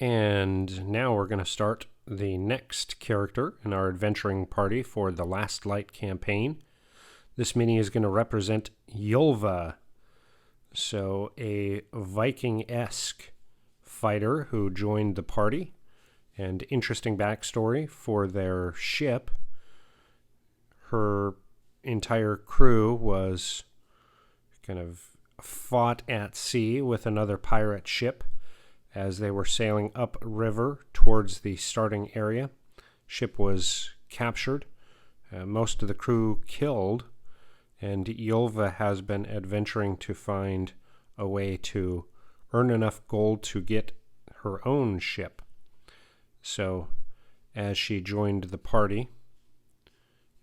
And now we're going to start the next character in our adventuring party for the Last Light campaign. This mini is going to represent Yulva, so a Viking-esque fighter who joined the party, and interesting backstory for their ship. Her entire crew was kind of fought at sea with another pirate ship as they were sailing upriver towards the starting area. Ship was captured, most of the crew killed, and Yulva has been adventuring to find a way to earn enough gold to get her own ship. So, as she joined the party,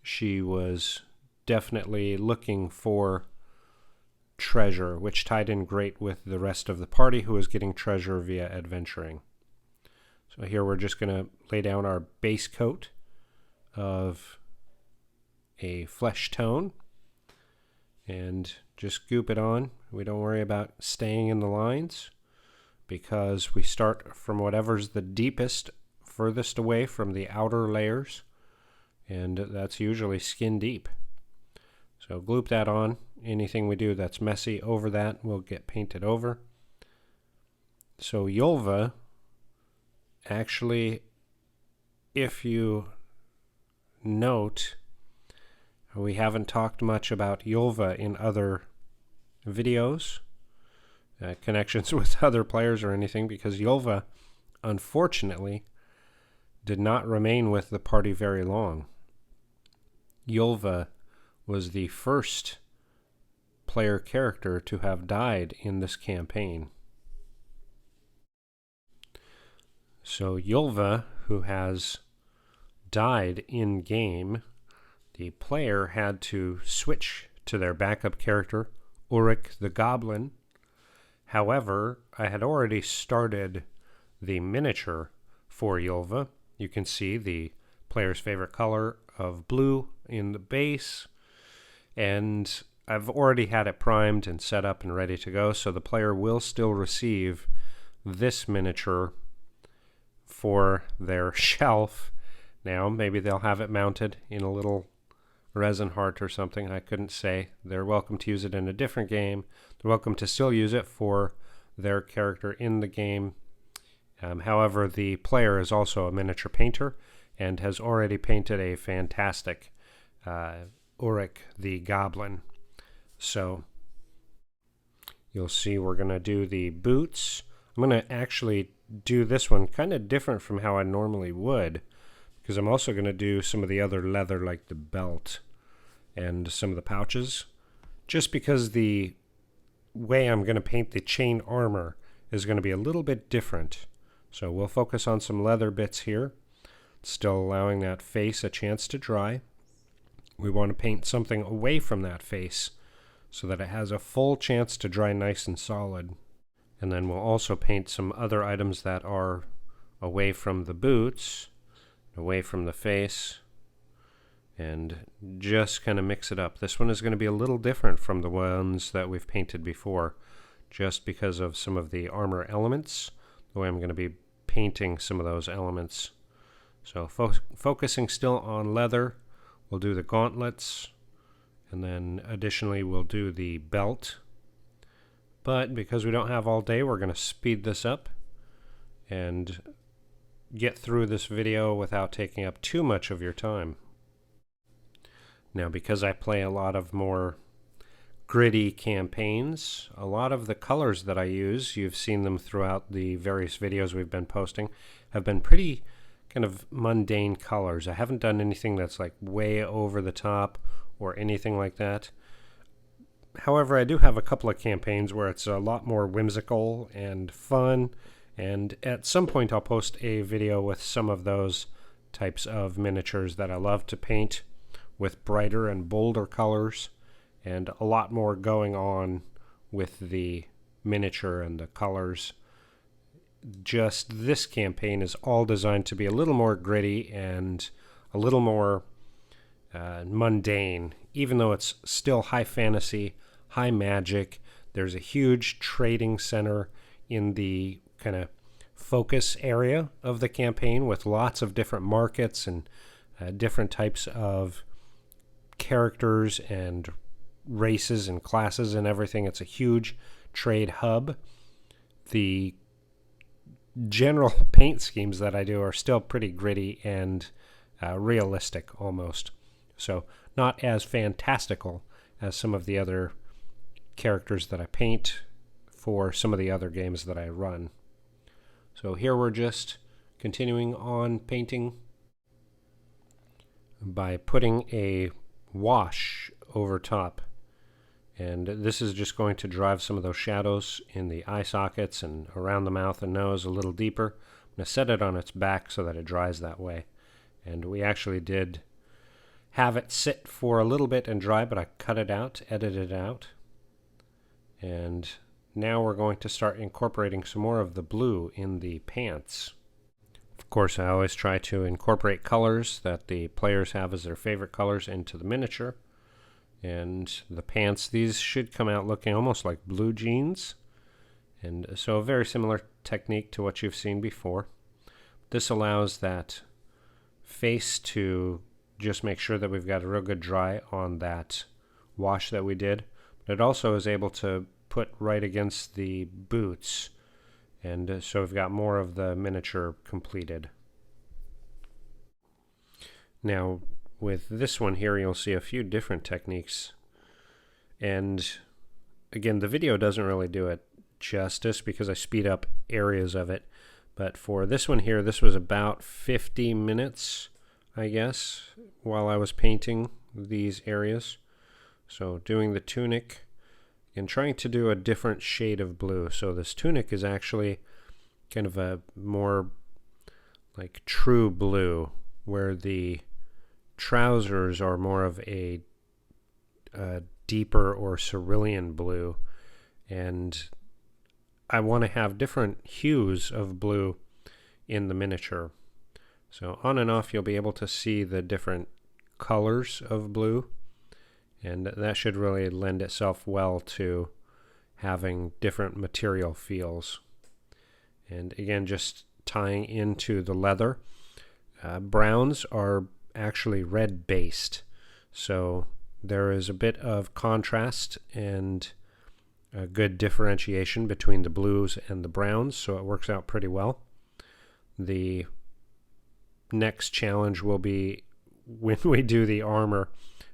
she was definitely looking for treasure, which tied in great with the rest of the party who was getting treasure via adventuring. So here we're just going to lay down our base coat of a flesh tone and just goop it on. We don't worry about staying in the lines because we start from whatever's the deepest, furthest away from the outer layers, and that's usually skin deep. So gloop that on. Anything we do that's messy over that will get painted over. So Yulva, actually, if you note, we haven't talked much about Yulva in other videos, connections with other players or anything, because Yulva, unfortunately, did not remain with the party very long. Yulva was the first player character to have died in this campaign. So Yulva, who has died in game, the player had to switch to their backup character, Ulrich the Goblin. However, I had already started the miniature for Yulva. You can see the player's favorite color of blue in the base, and I've already had it primed and set up and ready to go, so the player will still receive this miniature for their shelf. Now, maybe they'll have it mounted in a little resin heart or something, I couldn't say. They're welcome to use it in a different game. They're welcome to still use it for their character in the game. However, the player is also a miniature painter and has already painted a fantastic Ulrich the Goblin. So you'll see we're going to do the boots. I'm going to actually do this one kind of different from how I normally would, because I'm also going to do some of the other leather, like the belt and some of the pouches, just because the way I'm going to paint the chain armor is going to be a little bit different. So we'll focus on some leather bits here, still allowing that face a chance to dry. We want to paint something away from that face so that it has a full chance to dry nice and solid. And then we'll also paint some other items that are away from the boots, away from the face, and just kind of mix it up. This one is going to be a little different from the ones that we've painted before, just because of some of the armor elements, the way I'm going to be painting some of those elements. So focusing still on leather, we'll do the gauntlets, and then additionally we'll do the belt. But because we don't have all day, we're going to speed this up and get through this video without taking up too much of your time. Now, because I play a lot of more gritty campaigns, a lot of the colors that I use, you've seen them throughout the various videos we've been posting, have been pretty kind of mundane colors. I haven't done anything that's like way over the top or anything like that. However, I do have a couple of campaigns where it's a lot more whimsical and fun, and at some point I'll post a video with some of those types of miniatures that I love to paint with brighter and bolder colors, and a lot more going on with the miniature and the colors. Just this campaign is all designed to be a little more gritty and a little more mundane, even though it's still high fantasy, high magic. There's a huge trading center in the kind of focus area of the campaign with lots of different markets and different types of characters and races and classes and everything. It's a huge trade hub. The general paint schemes that I do are still pretty gritty and realistic almost. So not as fantastical as some of the other characters that I paint for some of the other games that I run. So here we're just continuing on painting by putting a wash over top. And this is just going to drive some of those shadows in the eye sockets and around the mouth and nose a little deeper. I'm going to set it on its back so that it dries that way. And we actually did have it sit for a little bit and dry, but I cut it out, edited it out. And now we're going to start incorporating some more of the blue in the pants. Of course, I always try to incorporate colors that the players have as their favorite colors into the miniature. And the pants, these should come out looking almost like blue jeans. And so a very similar technique to what you've seen before. This allows that face to just make sure that we've got a real good dry on that wash that we did. But it also is able to put right against the boots, and so we've got more of the miniature completed. Now with this one here, you'll see a few different techniques, and again, the video doesn't really do it justice because I speed up areas of it, but for this one here, this was about 50 minutes, I guess, while I was painting these areas. So doing the tunic and trying to do a different shade of blue. So this tunic is actually kind of a more like true blue, where the trousers are more of a deeper or cerulean blue. And I want to have different hues of blue in the miniature. So on and off, you'll be able to see the different colors of blue. And that should really lend itself well to having different material feels. And again, just tying into the leather. Browns are actually red based. So there is a bit of contrast and a good differentiation between the blues and the browns. So it works out pretty well. The next challenge will be when we do the armor,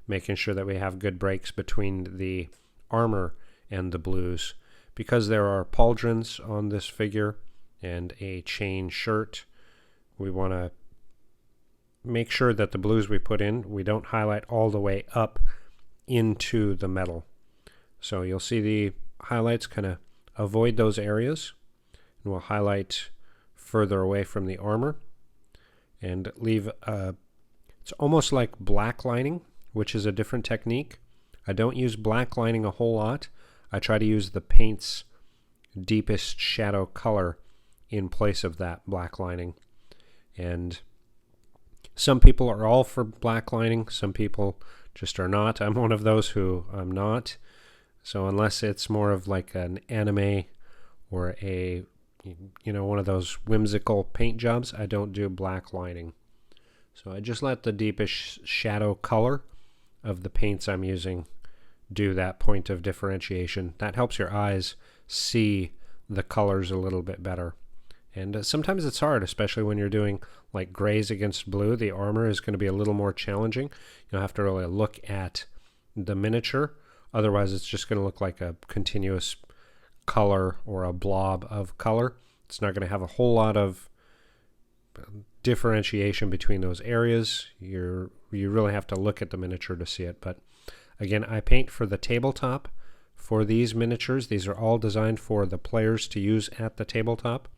making sure that we have good breaks between the armor and the blues. Because there are pauldrons on this figure and a chain shirt, we want to make sure that the blues we put in, we don't highlight all the way up into the metal. So you'll see the highlights kind of avoid those areas, and we'll highlight further away from the armor and leave it's almost like black lining, which is a different technique. I don't use black lining a whole lot. I try to use the paint's deepest shadow color in place of that black lining. And some people are all for black lining, some people just are not. I'm one of those who I'm not. So unless it's more of like an anime or a, one of those whimsical paint jobs, I don't do black lining. So I just let the deepest shadow color of the paints I'm using do that point of differentiation. That helps your eyes see the colors a little bit better. And sometimes it's hard, especially when you're doing like grays against blue. The armor is going to be a little more challenging. You'll have to really look at the miniature. Otherwise, it's just going to look like a continuous color or a blob of color. It's not going to have a whole lot of differentiation between those areas. You really have to look at the miniature to see it. But again, I paint for the tabletop for these miniatures. These are all designed for the players to use at the tabletop.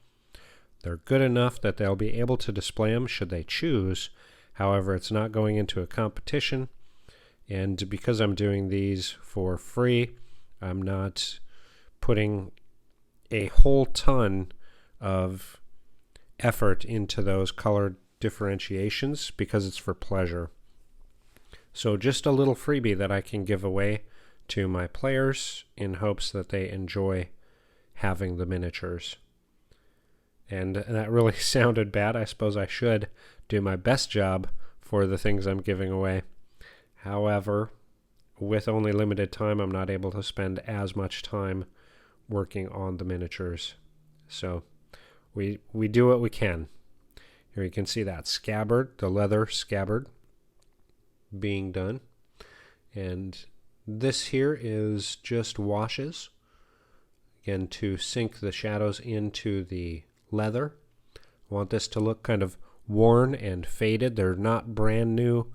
They're good enough that they'll be able to display them should they choose. However, it's not going into a competition. And because I'm doing these for free, I'm not putting a whole ton of effort into those color differentiations because it's for pleasure. So just a little freebie that I can give away to my players in hopes that they enjoy having the miniatures. And that really sounded bad. I suppose I should do my best job for the things I'm giving away. However, with only limited time, I'm not able to spend as much time working on the miniatures. So we do what we can. Here you can see that scabbard, the leather scabbard being done. And this here is just washes, again, to sink the shadows into the leather. I want this to look kind of worn and faded. They're not brand new,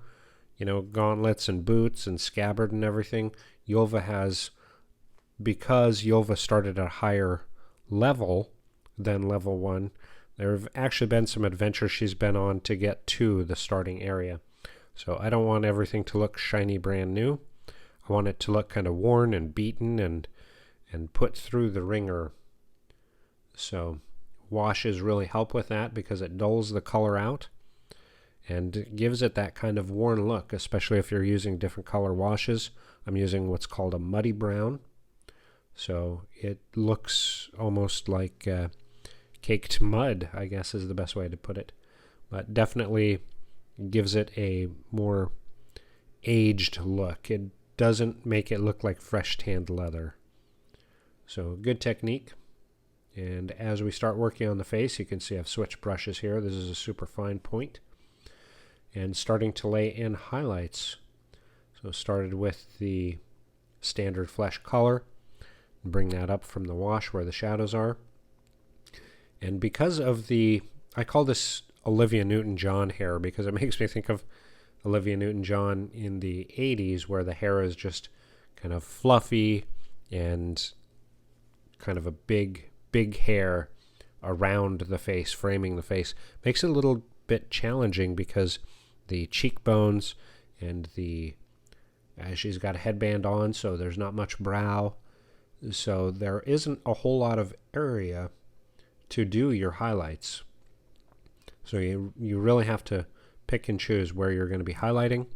gauntlets and boots and scabbard and everything. Yulva has, because Yulva started at a higher level than level 1, there have actually been some adventures she's been on to get to the starting area. So I don't want everything to look shiny brand new. I want it to look kind of worn and beaten and put through the ringer. So washes really help with that because it dulls the color out and gives it that kind of worn look, especially if you're using different color washes. I'm using what's called a muddy brown. So it looks almost like caked mud, I guess is the best way to put it. But definitely gives it a more aged look. It doesn't make it look like fresh tanned leather. So good technique. And as we start working on the face, you can see I've switched brushes here. This is a super fine point. And starting to lay in highlights. So started with the standard flesh color. Bring that up from the wash where the shadows are. And because of I call this Olivia Newton-John hair because it makes me think of Olivia Newton-John in the 80s, where the hair is just kind of fluffy and kind of a big hair around the face, framing the face. Makes it a little bit challenging because the cheekbones and she's got a headband on, so there's not much brow. So there isn't a whole lot of area to do your highlights. So you really have to pick and choose where you're going to be highlighting.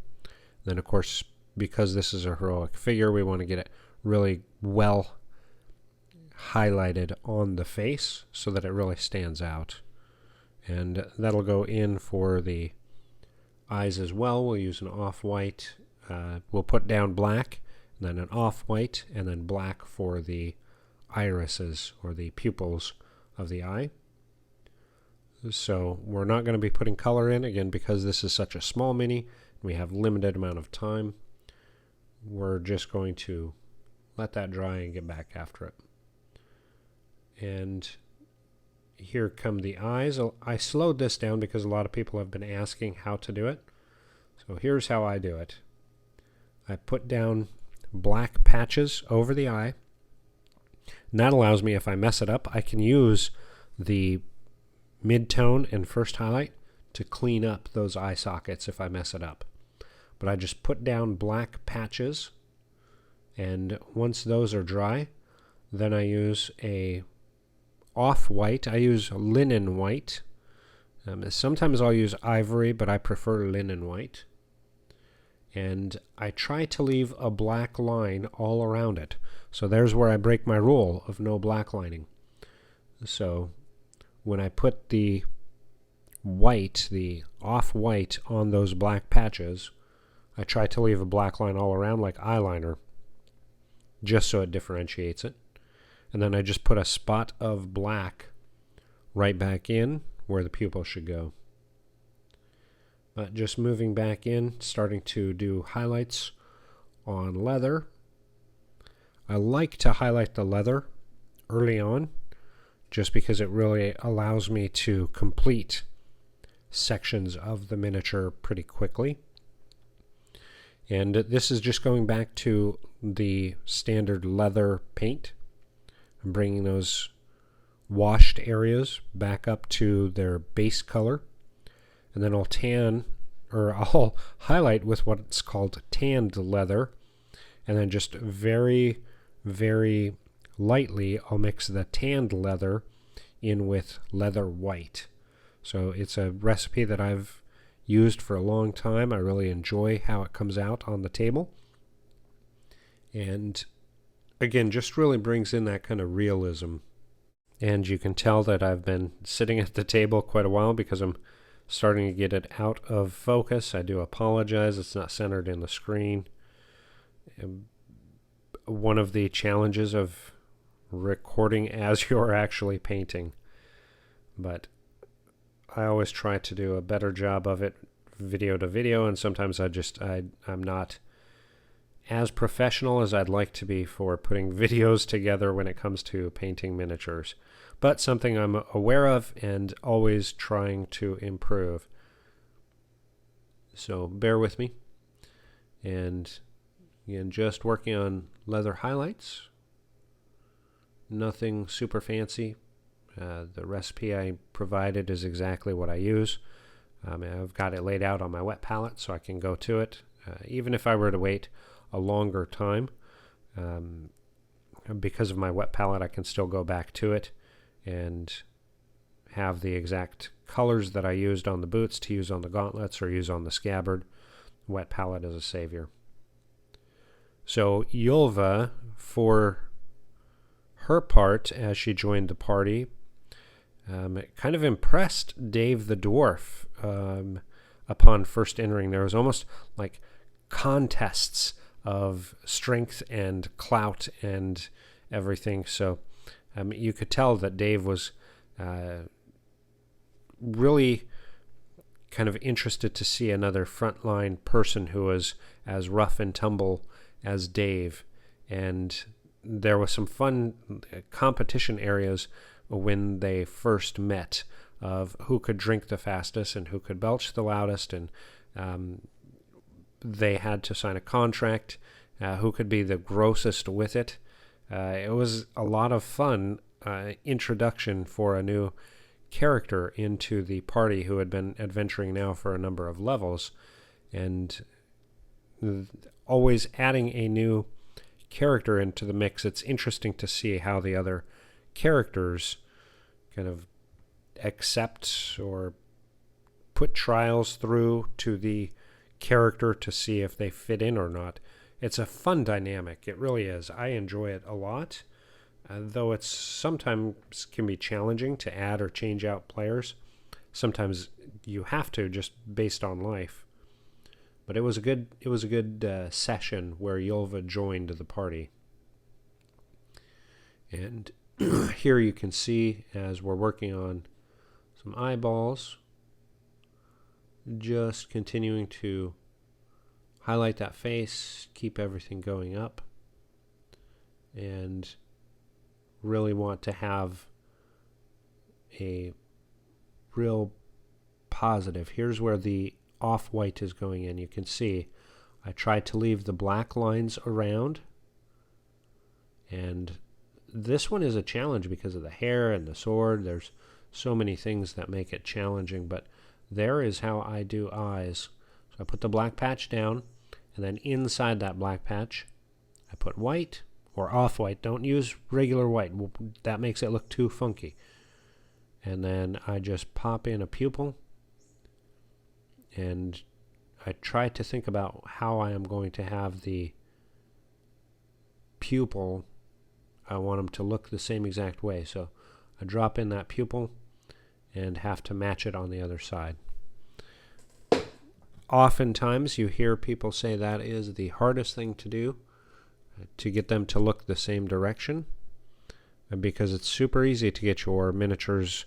Then, of course, because this is a heroic figure, we want to get it really well highlighted on the face so that it really stands out. And that'll go in for the eyes as well. We'll use an off-white. We'll put down black, and then an off-white, and then black for the irises or the pupils of the eye. So we're not going to be putting color in, again, because this is such a small mini. We have limited amount of time. We're just going to let that dry and get back after it. And here come the eyes. I slowed this down because a lot of people have been asking how to do it. So here's how I do it. I put down black patches over the eye. And that allows me, if I mess it up, I can use the mid-tone and first highlight to clean up those eye sockets if I mess it up. But I just put down black patches, and once those are dry, then I use a off-white. I use linen white. Sometimes I'll use ivory, but I prefer linen white. And I try to leave a black line all around it. So there's where I break my rule of no black lining. So when I put the white, the off-white, on those black patches, I try to leave a black line all around like eyeliner, just so it differentiates it. And then I just put a spot of black right back in where the pupil should go. Just moving back in, starting to do highlights on leather. I like to highlight the leather early on, just because it really allows me to complete sections of the miniature pretty quickly. And this is just going back to the standard leather paint. I'm bringing those washed areas back up to their base color. And then I'll highlight with what's called tanned leather. And then just very, very lightly, I'll mix the tanned leather in with leather white. So it's a recipe that I've used for a long time. I really enjoy how it comes out on the table. And again, just really brings in that kind of realism And you can tell that I've been sitting at the table quite a while because I'm starting to get it out of focus. I do apologize. It's not centered in the screen. One of the challenges of recording as you're actually painting. But I always try to do a better job of it video to video, and sometimes I'm not as professional as I'd like to be for putting videos together when it comes to painting miniatures. But something I'm aware of and always trying to improve. So bear with me. And again, just working on leather highlights. Nothing super fancy. The recipe I provided is exactly what I use. I've got it laid out on my wet palette so I can go to it. Even if I were to wait a longer time, because of my wet palette, I can still go back to it and have the exact colors that I used on the boots to use on the gauntlets or use on the scabbard. Wet palette is a savior. So Yulva, for her part, as she joined the party, it kind of impressed Dave the dwarf upon first entering. There was almost like contests of strength and clout and everything. So you could tell that Dave was really kind of interested to see another frontline person who was as rough and tumble as Dave. And there was some fun competition areas when they first met of who could drink the fastest and who could belch the loudest, and they had to sign a contract, who could be the grossest with it. It was a lot of fun introduction for a new character into the party who had been adventuring now for a number of levels, and always adding a new character into the mix. It's interesting to see how the other characters kind of accept or put trials through to the character to see if they fit in or not. It's a fun dynamic. It really is. I enjoy it a lot, though it's sometimes can be challenging to add or change out players. Sometimes you have to, just based on life. But it was a good session where Yulva joined the party. And here you can see, as we're working on some eyeballs, just continuing to highlight that face, keep everything going up, and really want to have a real positive. Here's where the off-white is going in. You can see I tried to leave the black lines around, and this one is a challenge because of the hair and the sword. There's so many things that make it challenging, but there is how I do eyes. So I put the black patch down, and then inside that black patch I put white or off-white. Don't use regular white. That makes it look too funky. And then I just pop in a pupil, and I try to think about how I am going to have the pupil. I want them to look the same exact way. So I drop in that pupil and have to match it on the other side. Oftentimes you hear people say that is the hardest thing to do, to get them to look the same direction, because it's super easy to get your miniatures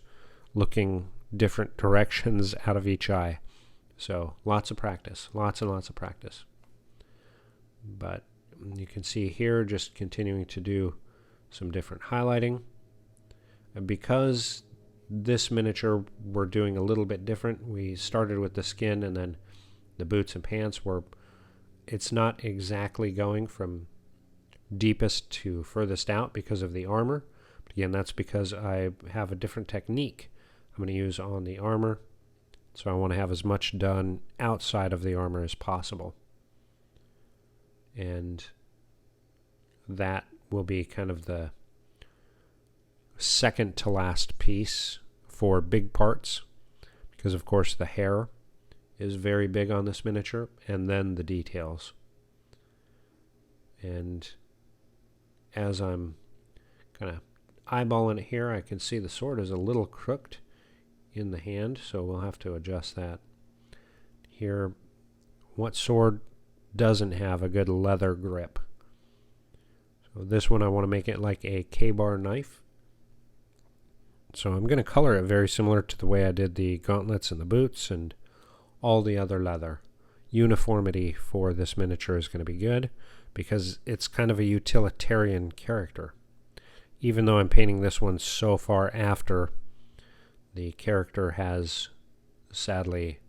looking different directions out of each eye. So lots of practice, lots and lots of practice. But you can see here just continuing to do some different highlighting. And because this miniature we're doing a little bit different, we started with the skin and then the boots and pants were, it's not exactly going from deepest to furthest out because of the armor. But again, that's because I have a different technique I'm going to use on the armor. So I want to have as much done outside of the armor as possible. And that will be kind of the second to last piece for big parts, because of course the hair is very big on this miniature, and then the details. And as I'm kind of eyeballing it here, I can see the sword is a little crooked in the hand, so we'll have to adjust that. Here, what sword doesn't have a good leather grip? So this one I want to make it like a K-bar knife. So I'm going to color it very similar to the way I did the gauntlets and the boots and all the other leather. Uniformity for this miniature is going to be good because it's kind of a utilitarian character. Even though I'm painting this one so far after the character has sadly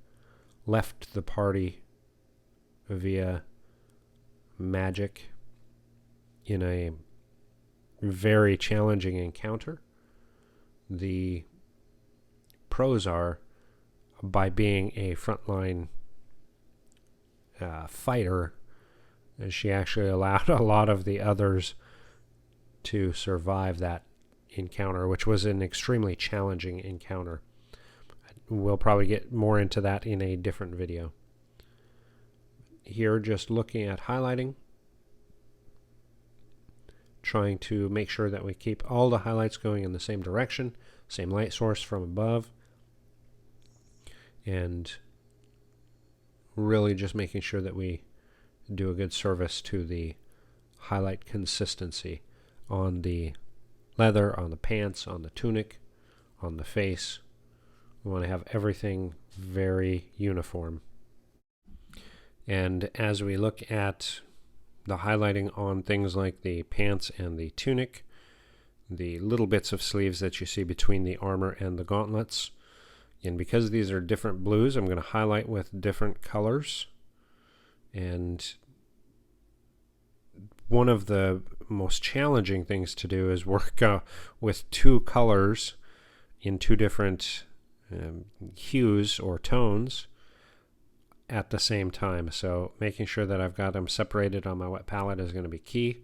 left the party via magic in a very challenging encounter. The pros are, by being a frontline fighter, she actually allowed a lot of the others to survive that encounter, which was an extremely challenging encounter. We'll probably get more into that in a different video. Here, just looking at highlighting, trying to make sure that we keep all the highlights going in the same direction, same light source from above, and really just making sure that we do a good service to the highlight consistency on the leather, on the pants, on the tunic, on the face. We want to have everything very uniform. And as we look at the highlighting on things like the pants and the tunic, the little bits of sleeves that you see between the armor and the gauntlets, and because these are different blues, I'm going to highlight with different colors. And one of the most challenging things to do is work with two colors in two different hues or tones at the same time. So making sure that I've got them separated on my wet palette is going to be key.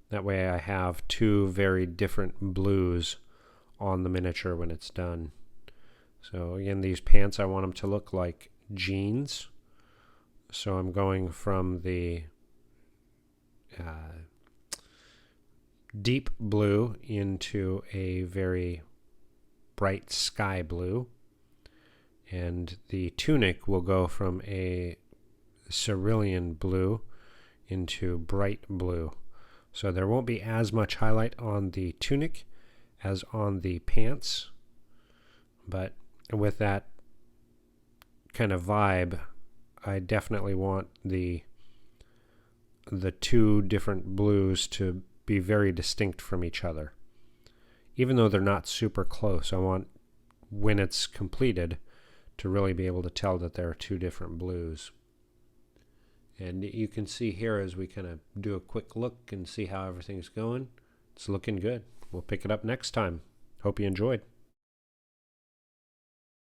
That way I have two very different blues on the miniature when it's done. So again, these pants, I want them to look like jeans. So I'm going from the deep blue into a very bright sky blue. And the tunic will go from a cerulean blue into bright blue. So there won't be as much highlight on the tunic as on the pants. But with that kind of vibe, I definitely want the two different blues to be very distinct from each other. Even though they're not super close, I want, when it's completed, to really be able to tell that there are two different blues. And you can see here as we kind of do a quick look and see how everything's going, it's looking good. We'll pick it up next time. Hope you enjoyed.